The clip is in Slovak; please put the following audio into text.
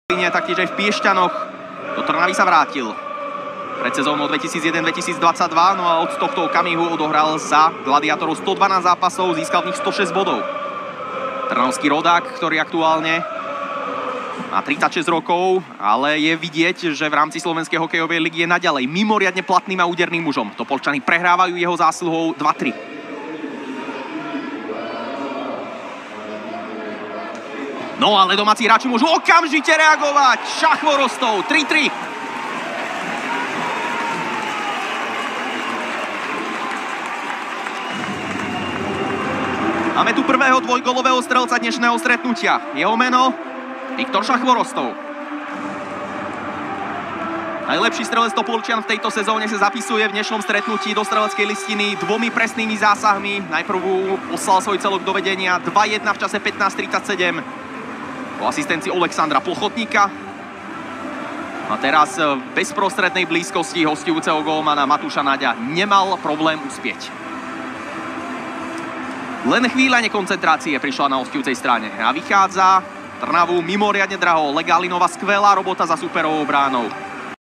taktiež aj v Piešťanoch. Do Trnavy sa vrátil pred sezónou 2001-2022, no a od tohto okamihu odohral za Gladiátorov 112 zápasov, získal v nich 106 bodov. Trnavský rodák, ktorý aktuálne má 36 rokov, ale je vidieť, že v rámci Slovenskej hokejovej ligy je naďalej mimoriadne platným a úderným mužom. Topolčany prehrávajú jeho zásluhou 2-3. No ale domáci hráči môžu okamžite reagovať. Šach Chvorostov, 3-3. Máme tu prvého dvojgolového strelca dnešného stretnutia. Jeho meno Viktor Šach Chvorostov. Najlepší strelec Topolčian v tejto sezóne sa zapisuje v dnešnom stretnutí do streleckej listiny 2 presnými zásahmi. Najprv poslal svoj celok do vedenia 2-1 v čase 15:37. Po asistencii Alexandra Plochotníka. A teraz v bezprostrednej blízkosti hostujúceho gólmana Matúša Naďa nemal problém uspieť. Len chvíľa nekoncentrácie prišla na hostujúcej strane a vychádza Trnavu mimoriadne draho. Legalinova skvelá robota za superovou bránou.